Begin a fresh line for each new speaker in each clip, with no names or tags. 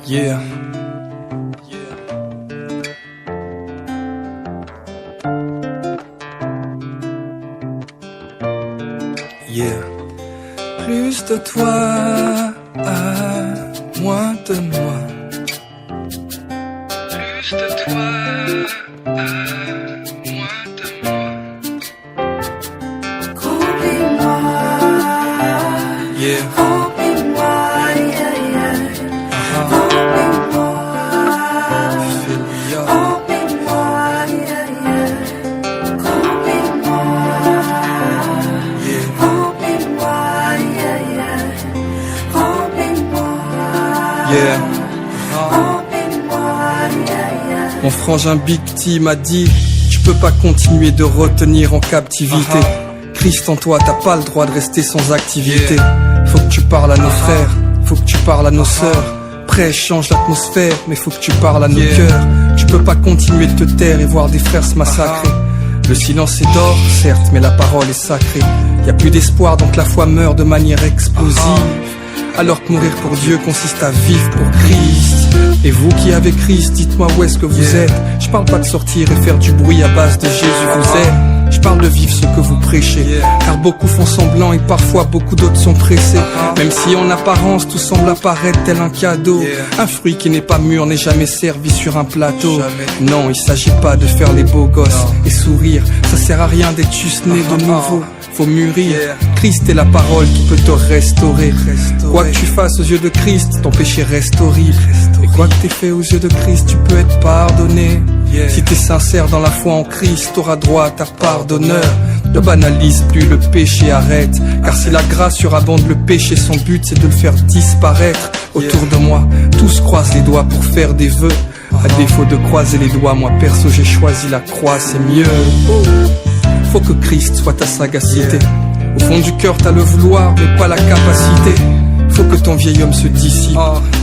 Yeah. Yeah. Plus de toi, moins de moi. Plus de toi, moins de moi.
Remplis-moi,
Yeah.
remplis-moi, yeah, yeah. Remplis-moi,
Fill-me up.
remplis-moi, yeah, yeah. Remplis-moi,
Yeah.
remplis-moi, yeah, yeah. Remplis-moi,
Yeah.
remplis-moi, yeah, yeah.
Mon frangin Big T m'a dit, tu peux pas continuer de retenir en captivité. Christ en toi, t'as pas le droit de rester sans activité. Faut que tu parles à nos frères, faut que tu parles à nos sœurs. Prêche, change l'atmosphère, mais faut que tu parles à nos cœurs. Tu peux pas continuer de te taire et voir des frères se massacrer. Le silence est d'or, certes, mais la parole est sacrée. Y a plus d'espoir, donc la foi meurt de manière explosive. Alors que mourir pour Dieu consiste à vivre pour Christ. Et vous qui avez Christ, dites-moi où est-ce que vous êtes. Je parle pas de sortir et faire du bruit à base de Jésus vous aide. Je parle de vivre ce que vous prêchez. Car beaucoup font semblant et parfois beaucoup d'autres sont pressés. Même si en apparence tout semble apparaître tel un cadeau. Un fruit qui n'est pas mûr n'est jamais servi sur un plateau. Non, il s'agit pas de faire les beaux gosses et sourire. Ça sert à rien d'être juste né de nouveau. Faut mûrir. Christ est la parole qui peut te restaurer. Quoi que tu fasses aux yeux de Christ, ton péché reste horrible. Et quoi que t'aies fait aux yeux de Christ, tu peux être pardonné. Si t'es sincère dans la foi en Christ, t'auras droit à ta part d'honneur. Ne banalise plus le péché, arrête. Car si la grâce surabonde le péché, son but c'est de le faire disparaître. Autour de moi, tous croisent les doigts pour faire des vœux. À défaut de croiser les doigts, moi perso j'ai choisi la croix, c'est mieux. Faut que Christ soit ta sagacité. Au fond du cœur t'as le vouloir mais pas la capacité. Faut que ton vieil homme se dissipe.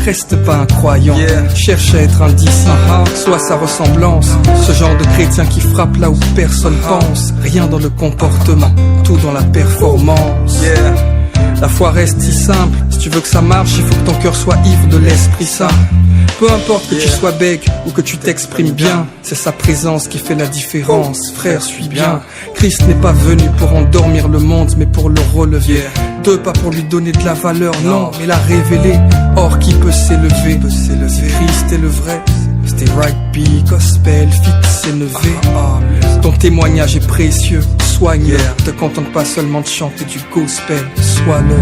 Reste pas un croyant, cherche à être un disciple. Sois sa ressemblance, ce genre de chrétien qui frappe là où personne pense. Rien dans le comportement, tout dans la performance. La foi reste si simple, si tu veux que ça marche, il faut que ton cœur soit ivre de l'Esprit Saint. Peu importe que tu sois bègue ou que tu t'exprimes bien, c'est sa présence qui fait la différence. Frère, suis bien. Christ n'est pas venu pour endormir le monde, mais pour le relever. Pas pour lui donner de la valeur, non, mais la révéler. Or, qui peut s'élever? Si Christ est le vrai, stay right, be gospel, fixe et nevé. Ton témoignage est précieux, soigne-le. Te contente pas seulement de chanter du gospel, sois-le.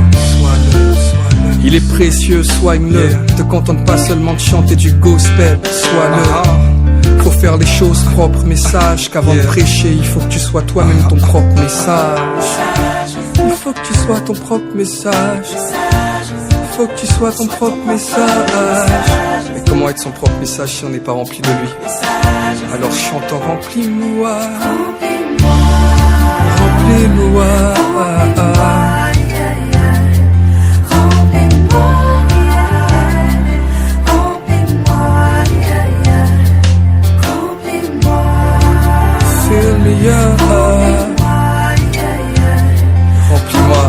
Il est précieux, soigne-le. Te contente pas seulement de chanter du gospel, sois-le. Faut faire les choses propres, mais sache qu'avant de prêcher, il faut que tu sois toi-même ton propre message. Il faut que tu sois ton propre message. Il faut que tu sois ton propre message. Mais comment être son propre message si on n'est pas rempli de lui? Alors chantons, remplis-moi, remplis-moi. Fill me up. Remplis-moi.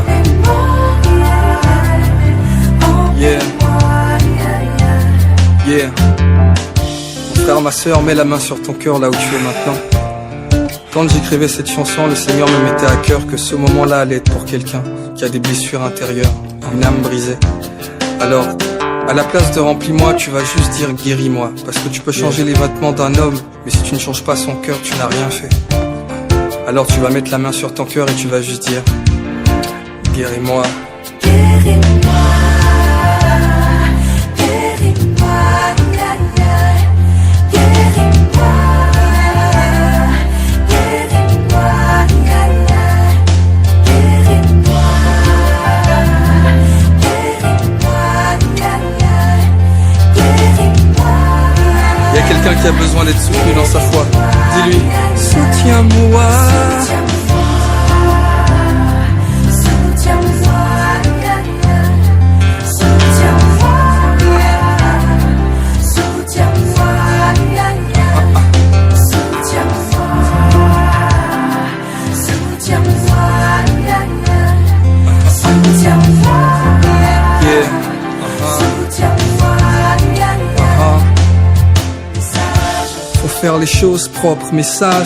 Yeah. Mon frère, ma soeur, mets la main sur ton cœur là où tu es maintenant. Quand j'écrivais cette chanson, le Seigneur me mettait à cœur que ce moment-là allait être pour quelqu'un qui a des blessures intérieures, une âme brisée. Alors, à la place de remplis-moi, tu vas juste dire guéris-moi. Parce que tu peux changer les vêtements d'un homme, mais si tu ne changes pas son cœur, tu n'as rien fait. Alors tu vas mettre la main sur ton cœur et tu vas juste dire guéris-moi.
Guéris-moi, guéris-moi, yeah, yeah. Guéris-moi, guéris-moi, yeah, yeah. Guéris-moi, guéris-moi, yeah, yeah. Guéris-moi.
Il y a quelqu'un qui a besoin d'être soutenu dans sa foi. Dis-lui, soutiens-moi. faut faire les choses propres, mais sages.